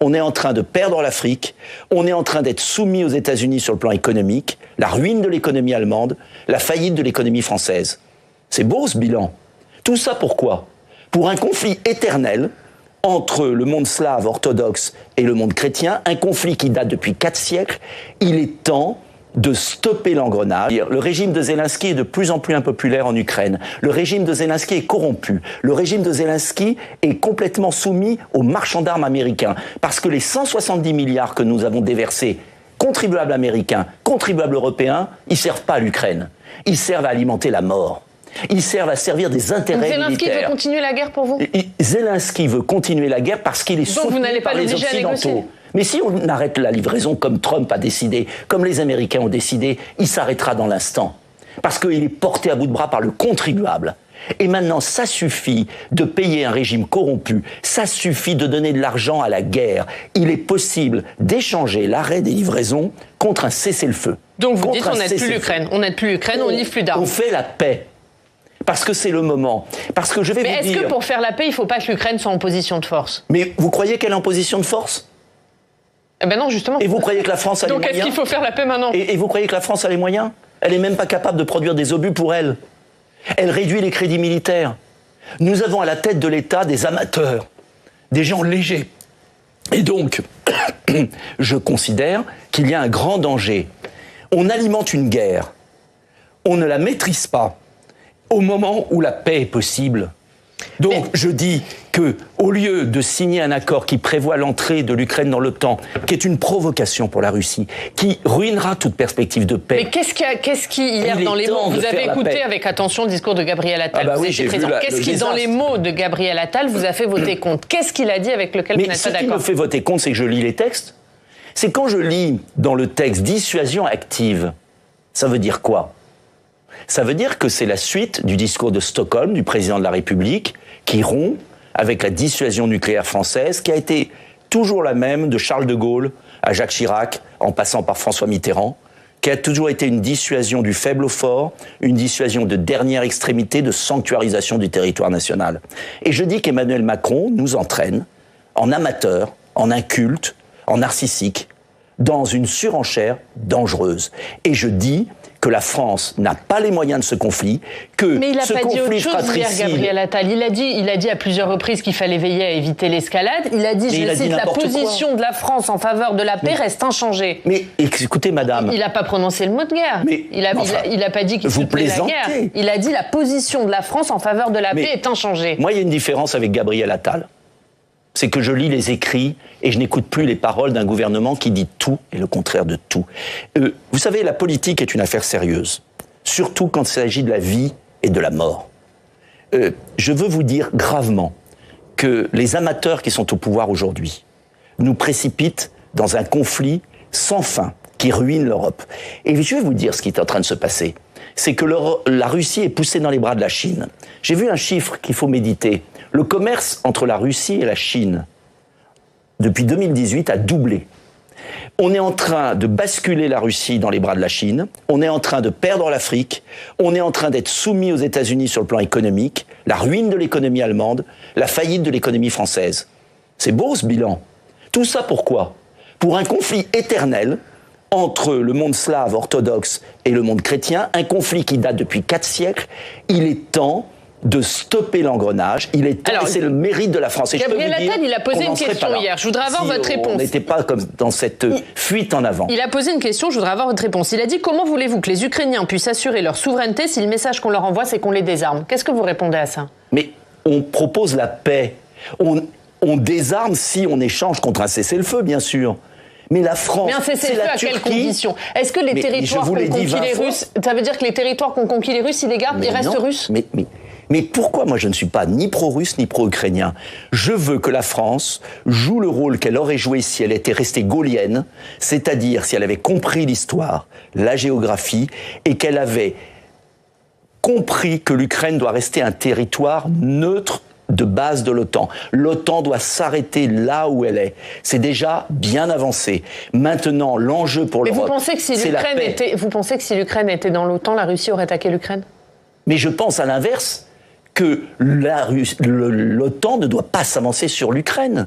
on est en train de perdre l'Afrique, on est en train d'être soumis aux États-Unis sur le plan économique, la ruine de l'économie allemande, la faillite de l'économie française. C'est beau ce bilan. Tout ça pourquoi ? Pour un conflit éternel entre le monde slave orthodoxe et le monde chrétien, un conflit qui date depuis 4 siècles. Il est temps de stopper l'engrenage. Le régime de Zelensky est de plus en plus impopulaire en Ukraine. Le régime de Zelensky est corrompu. Le régime de Zelensky est complètement soumis aux marchands d'armes américains. Parce que les 170 milliards que nous avons déversés, contribuables américains, contribuables européens, ils servent pas à l'Ukraine. Ils servent à alimenter la mort. Ils servent à servir des intérêts militaires. Zelensky veut continuer la guerre pour vous ? Zelensky veut continuer la guerre parce qu'il est soutenu par les Occidentaux. Mais si on arrête la livraison comme Trump a décidé, comme les Américains ont décidé, il s'arrêtera dans l'instant. Parce qu'il est porté à bout de bras par le contribuable. Et maintenant, ça suffit de payer un régime corrompu, ça suffit de donner de l'argent à la guerre. Il est possible d'échanger l'arrêt des livraisons contre un cessez-le-feu. Donc vous dites on n'aide plus l'Ukraine, on n'aide plus l'Ukraine, on ne livre plus d'armes. On fait la paix. Parce que c'est le moment. Parce que je vais vous dire... Mais est-ce que pour faire la paix, il ne faut pas que l'Ukraine soit en position de force ? Mais vous croyez qu'elle est en position de force ? Eh ben non, justement. Et vous croyez que la France a les moyens ? Donc est-ce qu'il faut faire la paix maintenant ? Et vous croyez que la France a les moyens ? Elle n'est même pas capable de produire des obus pour elle. Elle réduit les crédits militaires. Nous avons à la tête de l'État des amateurs, des gens légers. Et donc, je considère qu'il y a un grand danger. On alimente une guerre. On ne la maîtrise pas au moment où la paix est possible. Donc, je dis que, au lieu de signer un accord qui prévoit l'entrée de l'Ukraine dans l'OTAN, qui est une provocation pour la Russie, qui ruinera toute perspective de paix. Mais qu'est-ce qui hier dans les mots, vous avez écouté avec attention le discours de Gabriel Attal, oui, qu'est-ce qui dans les mots de Gabriel Attal vous a fait voter contre ? Qu'est-ce qu'il a dit avec lequel vous n'êtes pas d'accord ? Mais ce qui me fait voter contre, c'est que je lis les textes. C'est quand je lis dans le texte dissuasion active, ça veut dire quoi ? Ça veut dire que c'est la suite du discours de Stockholm, du président de la République, qui rompt avec la dissuasion nucléaire française, qui a été toujours la même de Charles de Gaulle à Jacques Chirac, en passant par François Mitterrand, qui a toujours été une dissuasion du faible au fort, une dissuasion de dernière extrémité, de sanctuarisation du territoire national. Et je dis qu'Emmanuel Macron nous entraîne, en amateur, en inculte, en narcissique, dans une surenchère dangereuse. Et je dis que la France n'a pas les moyens de ce conflit, que mais il n'a ce pas dit autre chose fratricide... hier, Gabriel Attal. Il a dit à plusieurs reprises qu'il fallait veiller à éviter l'escalade. Il a dit, je cite, la position de la France en faveur de la paix reste inchangée. Mais écoutez, madame... Il n'a pas prononcé le mot de guerre. Mais, il n'a pas dit qu'il soutenait la guerre. Il a dit la position de la France en faveur de la paix est inchangée. Moi, il y a une différence avec Gabriel Attal. C'est que je lis les écrits et je n'écoute plus les paroles d'un gouvernement qui dit tout et le contraire de tout. Vous savez, la politique est une affaire sérieuse, surtout quand il s'agit de la vie et de la mort. Je veux vous dire gravement que les amateurs qui sont au pouvoir aujourd'hui nous précipitent dans un conflit sans fin qui ruine l'Europe. Et je vais vous dire ce qui est en train de se passer. C'est que la Russie est poussée dans les bras de la Chine. J'ai vu un chiffre qu'il faut méditer. Le commerce entre la Russie et la Chine, depuis 2018, a doublé. On est en train de basculer la Russie dans les bras de la Chine, on est en train de perdre l'Afrique, on est en train d'être soumis aux États-Unis sur le plan économique, la ruine de l'économie allemande, la faillite de l'économie française. C'est beau ce bilan. Tout ça pourquoi ? Pour un conflit éternel entre le monde slave orthodoxe et le monde chrétien, un conflit qui date depuis 4 siècles. Il est temps de stopper l'engrenage. Il est temps, et c'est le mérite de la France. Et Gabriel Attal, il a posé une question hier. Je voudrais avoir votre réponse. On n'était pas comme dans cette fuite en avant. Il a posé une question, je voudrais avoir votre réponse. Il a dit, comment voulez-vous que les Ukrainiens puissent assurer leur souveraineté si le message qu'on leur envoie, c'est qu'on les désarme ? Qu'est-ce que vous répondez à ça ? Mais on propose la paix. On désarme si on échange contre un cessez-le-feu, bien sûr. Mais la France, mais un cessez-le-feu à quelles conditions ? Est-ce que les territoires qu'ont conquis les Russes, ça veut dire que les territoires qu'ont conquis les Russes, ils les gardent, ils restent russes ? Mais pourquoi moi je ne suis pas ni pro-russe ni pro-ukrainien ? Je veux que la France joue le rôle qu'elle aurait joué si elle était restée gaullienne, c'est-à-dire si elle avait compris l'histoire, la géographie, et qu'elle avait compris que l'Ukraine doit rester un territoire neutre de base de l'OTAN. L'OTAN doit s'arrêter là où elle est. C'est déjà bien avancé. Maintenant, l'enjeu pour l'Europe, c'est la paix. Vous pensez que si l'Ukraine était dans l'OTAN, la Russie aurait attaqué l'Ukraine ? Mais je pense à l'inverse, que l'OTAN ne doit pas s'avancer sur l'Ukraine.